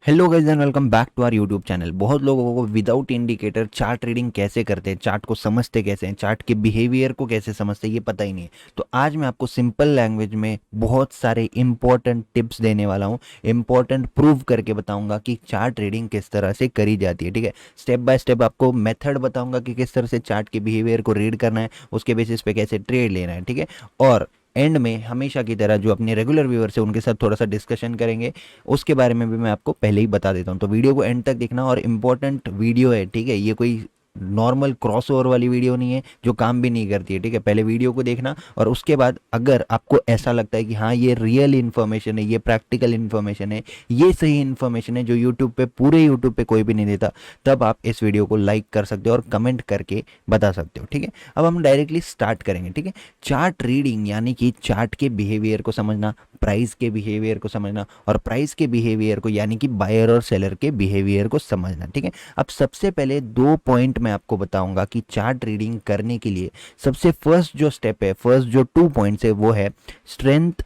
Hello guys and welcome back to our YouTube channel. बहुत लोगों को विदाउट इंडिकेटर चार्ट रीडिंग कैसे करते हैं, चार्ट को समझते कैसे हैं, चार्ट के बिहेवियर को कैसे समझते हैं, ये पता ही नहीं है। तो आज मैं आपको सिंपल लैंग्वेज में बहुत सारे इंपॉर्टेंट टिप्स देने वाला हूँ, इंपॉर्टेंट प्रूव करके बताऊंगा कि चार्ट रीडिंग किस तरह से करी जाती है। ठीक है, स्टेप बाय स्टेप आपको मेथड बताऊंगा कि किस तरह से चार्ट के बिहेवियर को रीड करना है, उसके बेसिस पे कैसे ट्रेड लेना है। ठीक है, और एंड में हमेशा की तरह जो अपने रेगुलर व्यूअर्स है उनके साथ थोड़ा सा डिस्कशन करेंगे, उसके बारे में भी मैं आपको पहले ही बता देता हूँ। तो वीडियो को एंड तक देखना, और इम्पोर्टेंट वीडियो है। ठीक है, ये कोई नॉर्मल क्रॉसओवर वाली वीडियो नहीं है जो काम भी नहीं करती है। ठीक है, पहले वीडियो को देखना और उसके बाद अगर आपको ऐसा लगता है कि हाँ ये रियल इन्फॉर्मेशन है, ये प्रैक्टिकल इन्फॉर्मेशन है, ये सही इन्फॉर्मेशन है जो यूट्यूब पे, पूरे यूट्यूब पे कोई भी नहीं देता, तब आप इस वीडियो को लाइक कर सकते हो और कमेंट करके बता सकते हो। ठीक है, अब हम डायरेक्टली स्टार्ट करेंगे। ठीक है, चार्ट रीडिंग यानी कि चार्ट के बिहेवियर को समझना, प्राइस के बिहेवियर को समझना, और प्राइस के बिहेवियर को यानी कि बायर और सेलर के बिहेवियर को समझना। ठीक है, अब सबसे पहले दो पॉइंट मैं आपको बताऊंगा कि चार्ट रीडिंग करने के लिए सबसे फर्स्ट जो स्टेप है, फर्स्ट जो 2 पॉइंट्स है वो है स्ट्रेंथ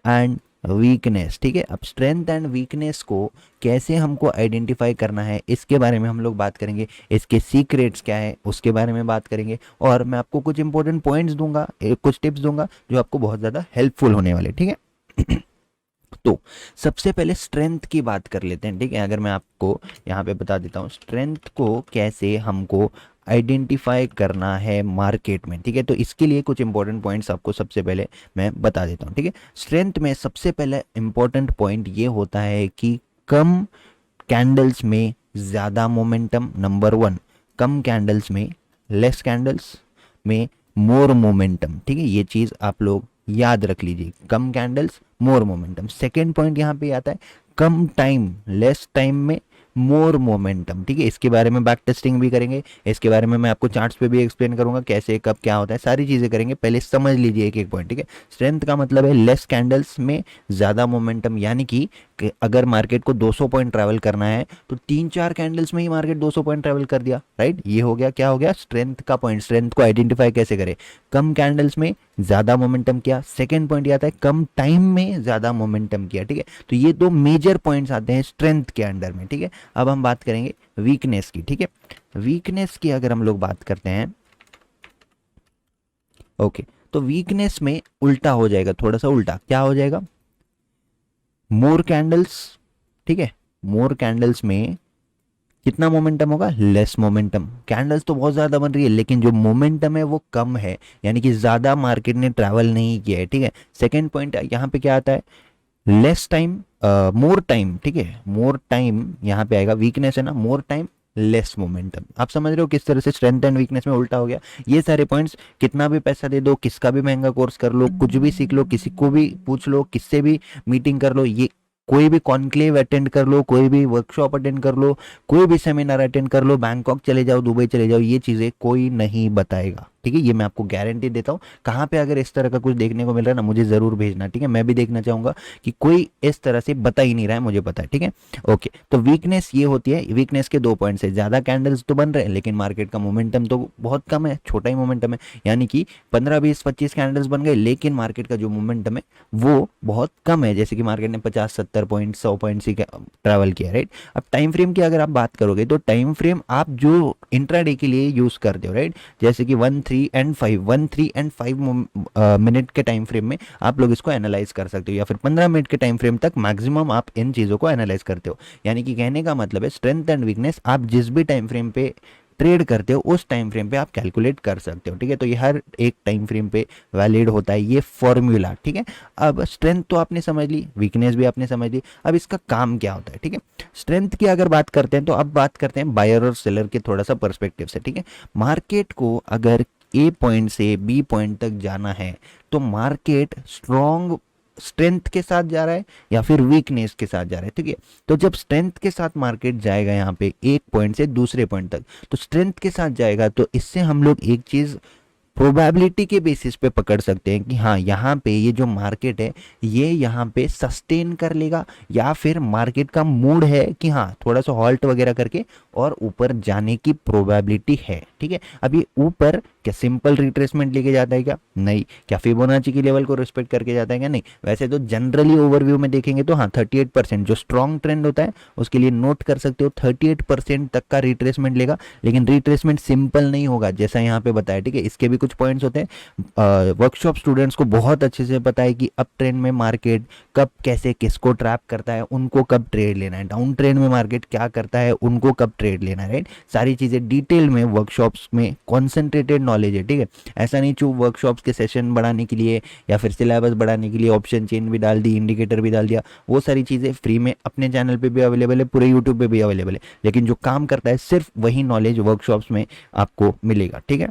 एंड वीकनेस। ठीक है, अब स्ट्रेंथ एंड वीकनेस को कैसे हमको आइडेंटिफाई करना है, इसके बारे में हम लोग बात करेंगे। इसके सीक्रेट्स क्या है उसके बारे में बात करेंगे, और मैं आपको कुछ इंपॉर्टेंट पॉइंट्स दूंगा, कुछ टिप्स दूंगा जो आपको बहुत ज़्यादा हेल्पफुल होने वाले। ठीक है तो सबसे पहले स्ट्रेंथ की बात कर लेते हैं। ठीक है, अगर मैं आपको यहाँ पे बता देता हूँ स्ट्रेंथ को कैसे हमको आइडेंटिफाई करना है मार्केट में। ठीक है, तो इसके लिए कुछ इंपॉर्टेंट पॉइंट्स आपको सबसे पहले मैं बता देता हूँ। ठीक है, स्ट्रेंथ में सबसे पहले इंपॉर्टेंट पॉइंट ये होता है कि कम कैंडल्स में ज़्यादा मोमेंटम, नंबर वन। कम कैंडल्स में, लेस कैंडल्स में मोर मोमेंटम। ठीक है, ये चीज़ आप लोग याद रख लीजिए, कम candles more momentum. Second point यहाँ पे आता है कम टाइम, लेस टाइम में मोर मोमेंटम। ठीक है, इसके बारे में बैक टेस्टिंग भी करेंगे, इसके बारे में मैं आपको चार्ट्स पे भी एक्सप्लेन करूंगा कैसे कब क्या होता है, सारी चीज़ें करेंगे। पहले समझ लीजिए एक एक पॉइंट। ठीक है, स्ट्रेंथ का मतलब है लेस कैंडल्स में ज़्यादा मोमेंटम, यानी कि अगर मार्केट को 200 पॉइंट ट्रैवल करना है तो 3-4 कैंडल्स में ही मार्केट 200 पॉइंट ट्रैवल कर दिया। राइट, ये हो गया, क्या हो गया, स्ट्रेंथ का पॉइंट। स्ट्रेंथ को आइडेंटिफाई कैसे करें, कम कैंडल्स में ज़्यादा मोमेंटम किया। सेकेंड पॉइंट आता है कम टाइम में ज़्यादा मोमेंटम किया। ठीक है, तो ये दो मेजर पॉइंट्स आते हैं स्ट्रेंथ के अंडर में। ठीक है, अब हम बात करेंगे वीकनेस की। ठीक है, वीकनेस की अगर हम लोग बात करते हैं, ओके, तो वीकनेस में उल्टा हो जाएगा, थोड़ा सा उल्टा। क्या हो जाएगा, मोर कैंडल्स। ठीक है, मोर कैंडल्स में कितना मोमेंटम होगा, लेस मोमेंटम। कैंडल्स तो बहुत ज़्यादा बन रही है लेकिन जो मोमेंटम है वो कम है, यानी कि ज़्यादा मार्केट ने ट्रैवल नहीं किया है। ठीक है, सेकेंड पॉइंट यहाँ पे क्या आता है, लेस टाइम, मोर टाइम। ठीक है, मोर टाइम यहाँ पे आएगा, वीकनेस है ना, मोर टाइम लेस मोमेंटम। आप समझ रहे हो किस तरह से स्ट्रेंथ एंड वीकनेस में उल्टा हो गया। ये सारे पॉइंट्स, कितना भी पैसा दे दो, किसका भी महंगा कोर्स कर लो, कुछ भी सीख लो, किसी को भी पूछ लो, किससे भी मीटिंग कर लो, ये कोई भी कॉन्क्लेव अटेंड कर लो, कोई भी वर्कशॉप अटेंड कर लो, कोई भी सेमिनार अटेंड कर लो, बैंकॉक चले जाओ, दुबई चले जाओ, ये चीज़ें कोई नहीं बताएगा। ठीक है, ये मैं आपको गारंटी देता हूँ। कहाँ पे अगर इस तरह का कुछ देखने को मिल रहा है ना, मुझे ज़रूर भेजना। ठीक है, मैं भी देखना चाहूँगा कि कोई इस तरह से बता ही नहीं रहा है, मुझे पता है। ठीक है, ओके, तो वीकनेस ये होती है। वीकनेस के दो पॉइंट्स है, ज़्यादा कैंडल्स तो बन रहे हैं लेकिन मार्केट का मोमेंटम तो बहुत कम है, छोटा ही मोमेंटम है। यानी कि 15-20-25 कैंडल्स बन गए लेकिन मार्केट का जो मोमेंटम है वो बहुत कम है, जैसे कि मार्केट ने 50-70 पॉइंट, 100 पॉइंट से ट्रैवल किया। राइट, अब टाइम फ्रेम की अगर आप बात करोगे तो टाइम फ्रेम आप जो इंट्राडे के लिए यूज़ करते हो, राइट, जैसे कि 1 3 एंड 5 मिनट के टाइम फ्रेम में आप लोग इसको एनालाइज कर सकते हो, या फिर 15 मिनट के टाइम फ्रेम तक मैक्सिमम आप इन चीज़ों को एनालाइज करते हो। यानी कि कहने का मतलब है स्ट्रेंथ एंड वीकनेस आप जिस भी टाइम फ्रेम पे ट्रेड करते हो उस टाइम फ्रेम पे आप कैलकुलेट कर सकते हो। ठीक है, तो ये हर एक टाइम फ्रेम पे वैलिड होता है ये फॉर्मूला। ठीक है, अब स्ट्रेंथ तो आपने समझ ली, वीकनेस भी आपने समझ ली, अब इसका काम क्या होता है। ठीक है, स्ट्रेंथ की अगर बात करते हैं तो अब बात करते हैं बायर और सेलर के थोड़ा सा पर्सपेक्टिव से। ठीक है, मार्केट को अगर ए पॉइंट से बी पॉइंट तक जाना है तो मार्केट स्ट्रॉन्ग स्ट्रेंथ के साथ जा रहा है या फिर वीकनेस के साथ जा रहा है। ठीक है, तो जब स्ट्रेंथ के साथ मार्केट जाएगा यहाँ पे एक पॉइंट से दूसरे पॉइंट तक, तो स्ट्रेंथ के साथ जाएगा, तो इससे हम लोग एक चीज प्रोबेबिलिटी के बेसिस पे पकड़ सकते हैं कि हाँ यहाँ पे ये जो मार्केट है ये यहाँ पे सस्टेन कर लेगा, या फिर मार्केट का मूड है कि हाँ थोड़ा सा हॉल्ट वगैरह करके और ऊपर जाने की प्रोबेबिलिटी है। ठीक है, अब ये ऊपर क्या सिंपल रिट्रेसमेंट लेके जाता है क्या? नहीं। क्या फिबोनाची की लेवल को रिस्पेक्ट करके जाता है क्या? नहीं। वैसे तो जनरली ओवरव्यू में देखेंगे तो हाँ 38% जो स्ट्रॉन्ग ट्रेंड होता है उसके लिए नोट कर सकते हो 38% तक का रिट्रेसमेंट लेगा, लेकिन रिट्रेसमेंट सिंपल नहीं होगा जैसा यहाँ पे बताया, ठीक है। इसके भी कुछ पॉइंट्स होते हैं, वर्कशॉप स्टूडेंट्स को बहुत अच्छे से पता है कि अप ट्रेंड में मार्केट कब कैसे किसको ट्रैप करता है, उनको कब ट्रेड लेना है, डाउन ट्रेंड में मार्केट क्या करता है, उनको कब ट्रेड लेना है, राइट। सारी चीज़ें डिटेल में वर्कशॉप्स में कॉन्सेंट्रेटेड नॉलेज है, ठीक है। ऐसा नहीं चूँ वर्कशॉप्स के सेशन बढ़ाने के लिए या फिर सिलेबस बढ़ाने के लिए ऑप्शन चेन भी डाल दी, इंडिकेटर भी डाल दिया, वो सारी चीज़ें फ्री में अपने चैनल पे भी अवेलेबल है, पूरे यूट्यूब पे भी अवेलेबल है, लेकिन जो काम करता है सिर्फ वही नॉलेज वर्कशॉप्स में आपको मिलेगा, ठीक है।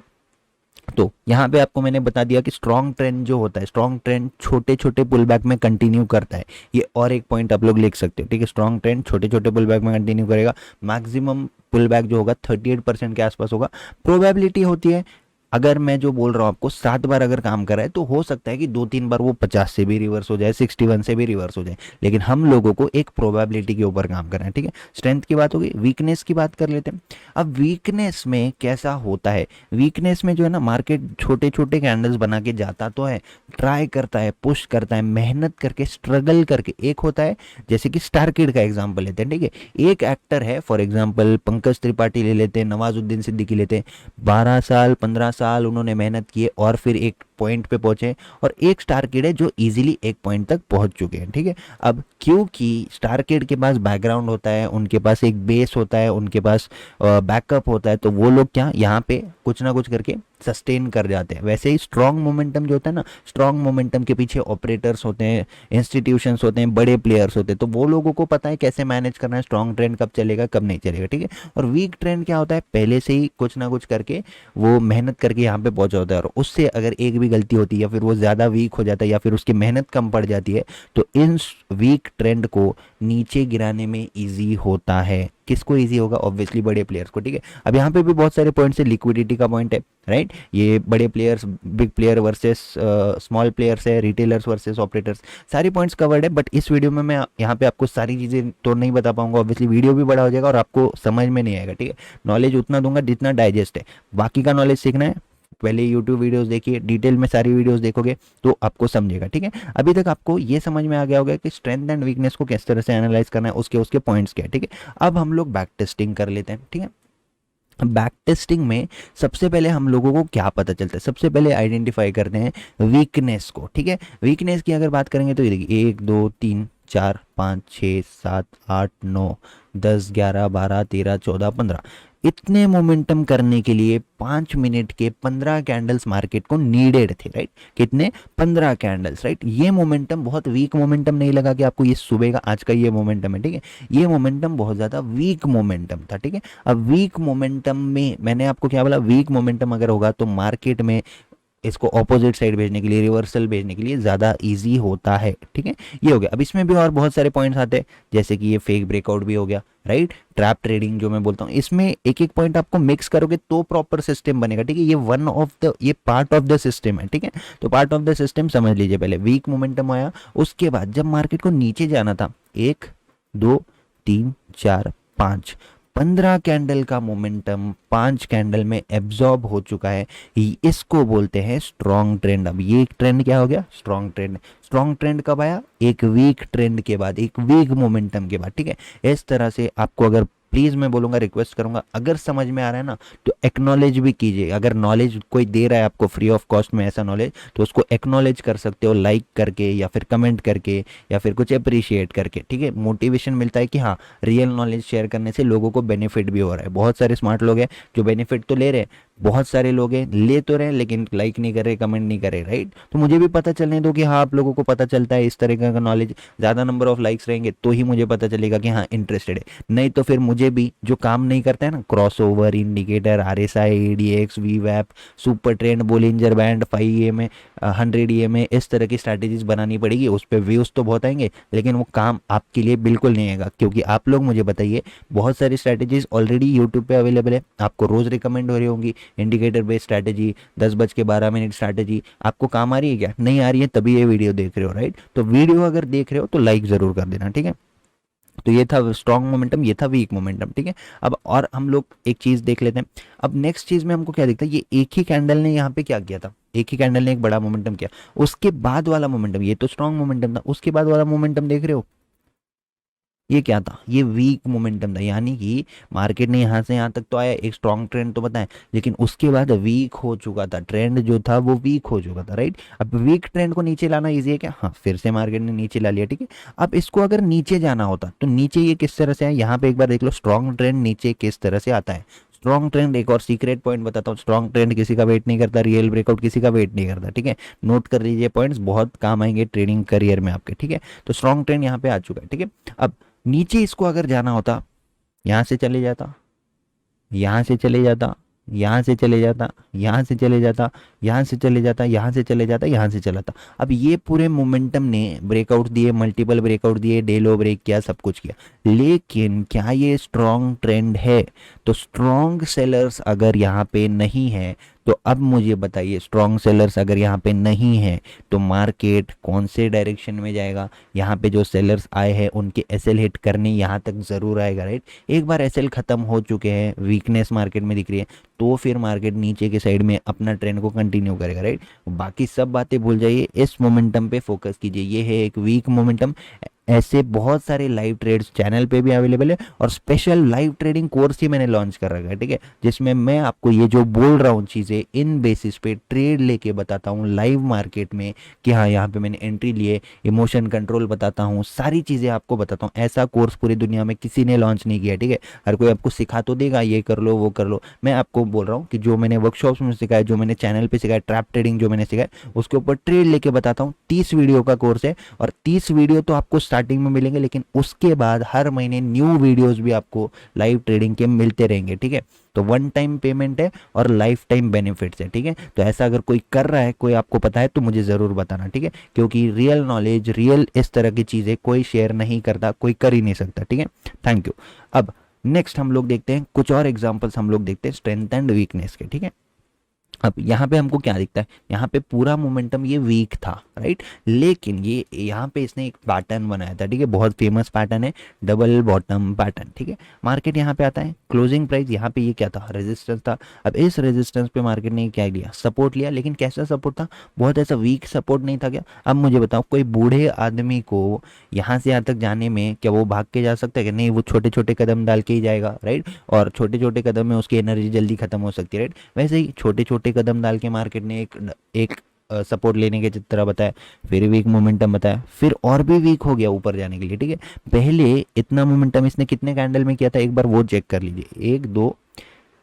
तो यहाँ पे आपको मैंने बता दिया कि स्ट्रॉन्ग ट्रेंड जो होता है, स्ट्रॉन्ग ट्रेंड छोटे छोटे पुल बैक में कंटिन्यू करता है, ये और एक पॉइंट आप लोग लिख सकते हो, ठीक है। स्ट्रॉन्ग ट्रेंड छोटे छोटे पुल बैक में कंटिन्यू करेगा, मैक्सिमम पुल बैक जो होगा 38% के आसपास होगा। प्रोबेबिलिटी होती है, अगर मैं जो बोल रहा हूँ आपको 7 बार अगर काम कर रहा है तो हो सकता है कि 2-3 बार वो 50 से भी रिवर्स हो जाए, 61 से भी रिवर्स हो जाए, लेकिन हम लोगों को एक प्रोबेबिलिटी के ऊपर काम करना है, ठीक है। स्ट्रेंथ की बात होगी, वीकनेस की बात कर लेते हैं। अब वीकनेस में कैसा होता है, वीकनेस में जो है ना मार्केट छोटे छोटे कैंडल्स बना के जाता तो है, ट्राई करता है, पुश करता है, मेहनत करके, स्ट्रगल करके। एक होता है जैसे कि स्टारकिड का एग्जाम्पल लेते हैं, ठीक है। एक एक्टर है, फॉर एग्जाम्पल पंकज त्रिपाठी ले लेते हैं, नवाजुद्दीन सिद्दीकी लेते हैं, 12 साल 15 साल उन्होंने मेहनत की और फिर एक पॉइंट पे पहुंचे, और एक स्टार किड है जो इजीली एक पॉइंट तक पहुंच चुके हैं, ठीक है। अब क्योंकि स्टार किड के पास बैकग्राउंड होता है, उनके पास एक बेस होता है, उनके पास बैकअप होता है, तो वो लोग क्या यहाँ पे कुछ ना कुछ करके सस्टेन कर जाते हैं। वैसे ही स्ट्रॉन्ग मोमेंटम जो होता है ना, स्ट्रॉन्ग मोमेंटम के पीछे ऑपरेटर्स होते हैं, इंस्टीट्यूशंस होते हैं, बड़े प्लेयर्स होते हैं, तो वो लोगों को पता है कैसे मैनेज करना है, स्ट्रॉन्ग ट्रेंड कब चलेगा कब नहीं चलेगा, ठीक है। और वीक ट्रेंड क्या होता है, पहले से ही कुछ ना कुछ करके वो मेहनत करके यहाँ पे पहुंचा होता है, और उससे अगर एक भी गलती होती है या फिर वो ज़्यादा वीक हो जाता है या फिर उसकी मेहनत कम पड़ जाती है, तो इन वीक ट्रेंड को नीचे गिराने में ईजी होता है। किसको ईजी होगा? ऑब्वियसली बड़े प्लेयर्स को, ठीक है। अब यहाँ पे भी बहुत सारे पॉइंट्स है, लिक्विडिटी का पॉइंट है, राइट। ये बड़े players, big player versus small players है, रिटेलर्स वर्सेस ऑपरेटर्स, सारी पॉइंट्स कवर्ड है। बट इस वीडियो में मैं यहाँ पे आपको सारी चीज़ें तो नहीं बता पाऊंगा, ऑब्वियसली वीडियो भी बड़ा हो जाएगा और आपको समझ में नहीं आएगा, ठीक है। नॉलेज उतना दूंगा जितना डाइजेस्ट है, बाकी का नॉलेज सीखना है पहले यूट्यूब वीडियोस देखिए, डिटेल में सारी वीडियोस देखोगे तो आपको समझेगा, ठीक है। अभी तक आपको ये समझ में आ गया होगा कि स्ट्रेंथ एंड वीकनेस को किस तरह से एनालाइज करना है, उसके उसके पॉइंट्स क्या है, ठीक है। अब हम लोग बैक टेस्टिंग कर लेते हैं, ठीक है। बैक टेस्टिंग में सबसे पहले हम लोगों को क्या पता चलता है, सबसे पहले आइडेंटिफाई करते हैं वीकनेस को, ठीक है। वीकनेस की अगर बात करेंगे तो ये देखिए 1 2 3 4 5 6 7 8 9 10 11 12 13 14 15 इतने मोमेंटम करने के लिए 5 मिनट के 15 कैंडल्स मार्केट को नीडेड थे, राइट। कितने? 15 कैंडल्स, राइट। ये मोमेंटम बहुत वीक मोमेंटम नहीं लगा कि आपको ये सुबह का आज का ये मोमेंटम है, ठीक है। ये मोमेंटम बहुत ज़्यादा वीक मोमेंटम था, ठीक है। अब वीक मोमेंटम में मैंने आपको क्या बोला, वीक मोमेंटम अगर होगा तो मार्केट में इसको ऑपोजिट साइड भेजने के लिए, रिवर्सल भेजने के लिए ज़्यादा इजी होता है, ठीक है। ये हो गया। अब इसमें भी और बहुत सारे पॉइंट्स आते हैं, जैसे कि ये फेक ब्रेकआउट भी हो गया, राइट। ट्रैप ट्रेडिंग जो मैं बोलता हूँ, इसमें एक एक पॉइंट आपको मिक्स करोगे तो प्रॉपर सिस्टम बनेगा, ठीक है। ये पार्ट ऑफ द सिस्टम है, ठीक है। तो पार्ट ऑफ द सिस्टम समझ लीजिए। पहले वीक मोमेंटम आया, उसके बाद जब मार्केट को नीचे जाना था, 1 2 3 4 5 15 कैंडल का मोमेंटम 5 कैंडल में एब्जॉर्ब हो चुका है, इसको बोलते हैं स्ट्रॉन्ग ट्रेंड। अब ये ट्रेंड क्या हो गया? Strong trend. स्ट्रॉन्ग ट्रेंड कब आया? एक वीक ट्रेंड के बाद, एक वीक मोमेंटम के बाद, ठीक है। इस तरह से आपको, अगर प्लीज़ मैं बोलूँगा, रिक्वेस्ट करूँगा, अगर समझ में आ रहा है ना तो एक्नॉलेज भी कीजिए। अगर नॉलेज कोई दे रहा है आपको फ्री ऑफ कॉस्ट में ऐसा नॉलेज, तो उसको एक्नॉलेज कर सकते हो, लाइक करके या फिर कमेंट करके या फिर कुछ अप्रिशिएट करके, ठीक है। मोटिवेशन मिलता है कि हाँ, रियल नॉलेज शेयर करने से लोगों को बेनिफिट भी हो रहा है। बहुत सारे स्मार्ट लोग हैं जो बेनिफिट तो ले रहे हैं, बहुत सारे लोग हैं ले तो रहे हैं लेकिन लाइक नहीं कर रहे, कमेंट नहीं कर रहे, राइट। तो मुझे भी पता चलने दो कि हाँ, आप लोगों को पता चलता है इस तरह का नॉलेज। ज़्यादा नंबर ऑफ लाइक्स रहेंगे तो ही मुझे पता चलेगा कि हाँ इंटरेस्टेड है, नहीं तो फिर मुझे भी जो काम नहीं करता है ना, cross over, indicator, RSI, ADX, VWAP, super trend, Bollinger band, 5 EMA, 100 EMA, इस तरह की स्ट्रैटेजीज बनानी पड़ेगी। उस पर व्यूज़ तो बहुत आएंगे लेकिन वो काम आपके लिए बिल्कुल नहीं आएगा, क्योंकि आप लोग मुझे बताइए, बहुत सारी स्ट्रैटेजीज ऑलरेडी यूट्यूब पे अवेलेबल है, आपको रोज़ रिकमेंड हो रही होंगी। इंडिकेटर बेस्ड स्ट्रैटेजी, 10:12 स्ट्रैटेजी, आपको काम आ रही है क्या? नहीं आ रही है, तभी ये वीडियो देख रहे हो, राइट। तो वीडियो अगर देख रहे हो तो लाइक ज़रूर कर देना, ठीक है। तो ये था स्ट्रॉन्ग मोमेंटम, ये था वीक मोमेंटम, ठीक है। अब और हम लोग एक चीज़ देख लेते हैं। अब नेक्स्ट चीज़ में हमको क्या दिखता है, ये एक ही कैंडल ने यहाँ पे क्या किया था, एक ही कैंडल ने एक बड़ा मोमेंटम किया, उसके बाद वाला मोमेंटम, ये तो स्ट्रॉन्ग मोमेंटम था, उसके बाद वाला मोमेंटम देख रहे हो, ये क्या था, ये वीक मोमेंटम था। यानी कि मार्केट ने यहाँ से यहाँ तक तो आया, एक स्ट्रॉन्ग ट्रेंड तो बताएं, लेकिन उसके बाद वीक हो चुका था, ट्रेंड जो था वो वीक हो चुका था, राइट। अब वीक ट्रेंड को नीचे लाना इजी है क्या, हाँ, फिर से मार्केट ने नीचे ला लिया, ठीक है। अब इसको अगर नीचे जाना होता तो नीचे ये किस तरह से है, यहाँ पे एक बार देख लो, स्ट्रॉन्ग ट्रेंड नीचे किस तरह से आता है। स्ट्रॉन्ग ट्रेंड, एक और सीक्रेट पॉइंट बताता हूँ, स्ट्रॉन्ग ट्रेंड किसी का वेट नहीं करता, रियल ब्रेकआउट किसी का वेट नहीं करता, ठीक है। नोट कर लीजिए पॉइंट्स, बहुत काम आएंगे ट्रेडिंग करियर में आपके, ठीक है। तो स्ट्रॉन्ग ट्रेंड यहाँ पे आ चुका है, ठीक है। अब नीचे इसको अगर जाना होता, यहाँ से चले जाता, यहाँ से चले जाता, यहाँ से चले जाता, यहाँ से चले जाता, यहाँ से चले जाता, यहाँ से चले जाता, यहाँ से चला था। अब ये पूरे मोमेंटम ने ब्रेकआउट दिए, मल्टीपल ब्रेकआउट दिए, डे लो ब्रेक किया, सब कुछ किया, लेकिन क्या ये स्ट्रॉन्ग ट्रेंड है। तो स्ट्रॉन्ग सेलर्स अगर यहाँ पे नहीं है, तो अब मुझे बताइए, स्ट्रॉन्ग सेलर्स अगर यहाँ पे नहीं है तो मार्केट कौन से डायरेक्शन में जाएगा। यहाँ पे जो सेलर्स आए हैं उनके एसएल हिट करने यहाँ तक ज़रूर आएगा, राइट। एक बार एसएल खत्म हो चुके हैं, वीकनेस मार्केट में दिख रही है, तो फिर मार्केट नीचे के साइड में अपना ट्रेंड को कंटिन्यू करेगा, राइट। बाकी सब बातें भूल जाइए, इस मोमेंटम पे फोकस कीजिए, ये है एक वीक मोमेंटम। ऐसे बहुत सारे लाइव ट्रेड्स चैनल पे भी अवेलेबल है, और स्पेशल लाइव ट्रेडिंग कोर्स ही मैंने लॉन्च कर रखा है, ठीक है, जिसमें मैं आपको ये जो बोल रहा हूँ चीज़ें इन बेसिस पे ट्रेड लेके बताता हूँ लाइव मार्केट में, कि हाँ यहाँ पे मैंने एंट्री लिए, इमोशन कंट्रोल बताता हूँ, सारी चीज़ें आपको बताता हूँ। ऐसा कोर्स पूरी दुनिया में किसी ने लॉन्च नहीं किया, ठीक है। हर कोई आपको सिखा तो देगा, ये कर लो वो कर लो, मैं आपको बोल रहा हूँ कि जो मैंने वर्कशॉप्स में सिखाया, जो मैंने चैनल पे सिखाया, ट्रैप ट्रेडिंग जो मैंने सिखाया, उसके ऊपर ट्रेड लेके बताता हूँ। 30 वीडियो का कोर्स है, और 30 वीडियो तो आपको स्टार्टिंग में मिलेंगे, लेकिन उसके बाद हर महीने न्यू वीडियोस भी आपको लाइव ट्रेडिंग के मिलते रहेंगे, ठीक है। तो वन टाइम पेमेंट है और लाइफ टाइम बेनिफिट्स है, ठीक है। तो ऐसा अगर कोई कर रहा है, कोई आपको पता है, तो मुझे ज़रूर बताना, ठीक है, क्योंकि रियल नॉलेज, रियल इस तरह की चीज़ें कोई शेयर नहीं करता, कोई कर ही नहीं सकता, ठीक है। Thank you. अब नेक्स्ट हम लोग देखते हैं कुछ और एग्जाम्पल्स, हम लोग देखते हैं स्ट्रेंथ एंड वीकनेस के, ठीक है। अब यहाँ पे हमको क्या दिखता है, यहाँ पे पूरा मोमेंटम ये वीक था, राइट, लेकिन ये यहाँ पे इसने एक पैटर्न बनाया था, ठीक है, बहुत फेमस पैटर्न है, डबल बॉटम पैटर्न, ठीक है। मार्केट यहाँ पे आता है, क्लोजिंग प्राइस यहाँ पे ये क्या था, रेजिस्टेंस था। अब इस रेजिस्टेंस पे मार्केट ने क्या लिया, सपोर्ट लिया, लेकिन कैसा सपोर्ट था, बहुत ऐसा वीक सपोर्ट नहीं था क्या। अब मुझे बताओ, कोई बूढ़े आदमी को यहाँ से यहाँ तक जाने में क्या वो भाग के जा सकता है कि नहीं, वो छोटे छोटे कदम डाल के ही जाएगा, राइट। और छोटे छोटे कदम में उसकी एनर्जी जल्दी खत्म हो सकती है, राइट। वैसे ही छोटे छोटे कदम डाल के मार्केट ने एक सपोर्ट लेने के तरह बताया, फिर वीक मोमेंटम बताया, फिर और भी वीक हो गया ऊपर जाने के लिए, ठीक है। पहले इतना मोमेंटम इसने कितने कैंडल में किया था, एक बार वो चेक कर लीजिए, 1 2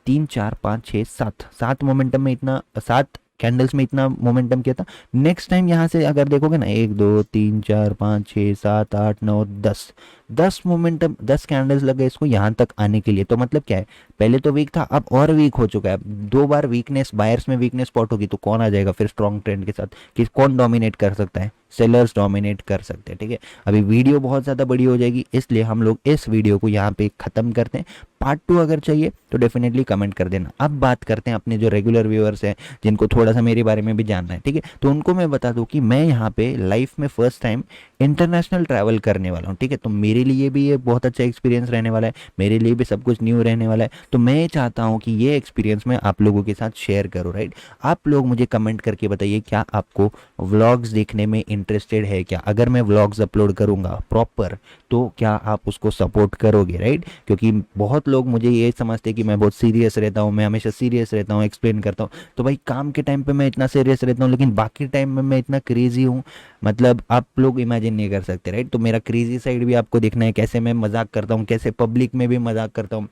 3 4 5 6 7, 7 मोमेंटम में इतना, 7 कैंडल्स में इतना मोमेंटम किया था। नेक्स्ट टाइम यहाँ से अगर देखोगे ना, 1 2 3 4 5 6 7 8 9 10, 10 मोमेंटम, 10 कैंडल्स लगे इसको यहाँ तक आने के लिए। तो मतलब क्या है, पहले तो वीक था, अब और वीक हो चुका है। दो बार वीकनेस, बायर्स में वीकनेस स्पॉट होगी, तो कौन आ जाएगा फिर स्ट्रॉन्ग ट्रेंड के साथ, कि कौन डोमिनेट कर सकता है, सेलर्स डोमिनेट कर सकते हैं, ठीक है। अभी वीडियो बहुत ज़्यादा बड़ी हो जाएगी, इसलिए हम लोग इस वीडियो को यहाँ पे ख़त्म करते हैं। पार्ट 2 अगर चाहिए तो डेफिनेटली कमेंट कर देना। अब बात करते हैं अपने जो रेगुलर व्यूअर्स हैं, जिनको थोड़ा सा मेरे बारे में भी जानना है, ठीक है। तो उनको मैं बता दूं कि मैं यहाँ पे लाइफ में फर्स्ट टाइम इंटरनेशनल ट्रैवल करने वाला हूँ, ठीक है। तो मेरे लिए भी ये बहुत अच्छा एक्सपीरियंस रहने वाला है, मेरे लिए भी सब कुछ न्यू रहने वाला है। तो मैं चाहता हूँ कि ये एक्सपीरियंस मैं आप लोगों के साथ शेयर करूँ, राइट। आप लोग मुझे कमेंट करके बताइए, क्या आपको व्लॉग्स देखने में इंटरेस्टेड है क्या। अगर मैं व्लॉग्स अपलोड करूँगा प्रॉपर, तो क्या आप उसको सपोर्ट करोगे, राइट। क्योंकि बहुत लोग मुझे ये समझते हैं कि मैं बहुत सीरियस रहता हूँ, मैं हमेशा सीरियस रहता हूँ, एक्सप्लेन करता हूँ। तो भाई काम के टाइम पे मैं इतना सीरियस रहता हूँ, लेकिन बाकी टाइम में मैं इतना क्रेजी हूँ, मतलब आप लोग इमेजिन नहीं कर सकते, राइट। तो मेरा क्रेजी साइड भी आपको देखना है, कैसे मैं मजाक करता हूँ, कैसे पब्लिक में भी मजाक करता हूँ।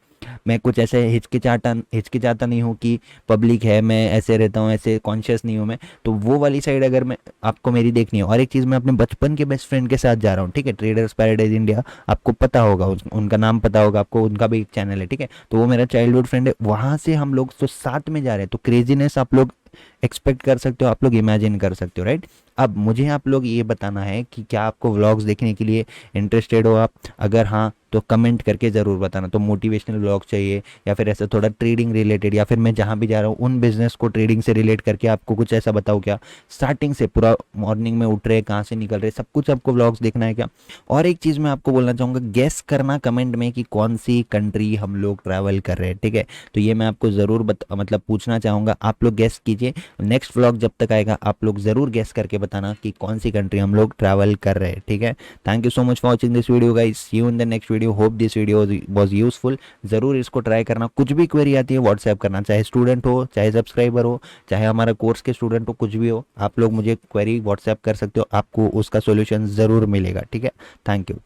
मैं कुछ ऐसे हिचकिचाता नहीं हूँ कि पब्लिक है, मैं ऐसे रहता हूँ, ऐसे कॉन्शियस नहीं हूँ मैं। तो वो वाली साइड अगर मैं आपको मेरी देखनी है। और एक चीज़, मैं अपने बचपन के बेस्ट फ्रेंड के साथ जा रहा हूँ, ठीक है, ट्रेडर्स पैराडाइज इंडिया, आपको पता होगा, उनका नाम पता होगा आपको, उनका भी एक चैनल है, ठीक है। तो वो मेरा चाइल्डहुड फ्रेंड है, वहाँ से हम लोग तो साथ में जा रहे हैं। तो क्रेजीनेस आप लोग एक्सपेक्ट कर सकते हो, आप लोग इमेजिन कर सकते हो, राइट। अब मुझे आप लोग ये बताना है कि क्या आपको व्लॉग्स देखने के लिए इंटरेस्टेड हो आप। अगर हाँ, तो कमेंट करके ज़रूर बताना। तो मोटिवेशनल व्लॉग चाहिए या फिर ऐसा थोड़ा ट्रेडिंग रिलेटेड, या फिर मैं जहाँ भी जा रहा हूँ उन बिजनेस को ट्रेडिंग से रिलेट करके आपको कुछ ऐसा बताओ क्या, स्टार्टिंग से पूरा मॉर्निंग में उठ रहे कहाँ से निकल रहे सब कुछ आपको व्लॉग्स देखना है क्या। और एक चीज़ मैं आपको बोलना चाहूँगा, गेस करना कमेंट में कि कौन सी कंट्री हम लोग ट्रैवल कर रहे हैं, ठीक है। तो ये मैं आपको ज़रूर मतलब पूछना चाहूँगा, आप लोग गेस कीजिए। नेक्स्ट व्लॉग जब तक आएगा आप लोग ज़रूर गेस करके बताना कि कौन सी कंट्री हम लोग ट्रैवल कर रहे हैं, ठीक है। Thank you so much for watching this video guys, see you in the next video, hope this video was useful. ज़रूर इसको ट्राई करना, कुछ भी क्वेरी आती है व्हाट्सएप करना, चाहे स्टूडेंट हो, चाहे सब्सक्राइबर हो, चाहे हमारा कोर्स के स्टूडेंट हो, कुछ भी हो, आप लोग मुझे क्वेरी व्हाट्सएप कर सकते हो, आपको उसका सोल्यूशन ज़रूर मिलेगा, ठीक है। Thank you.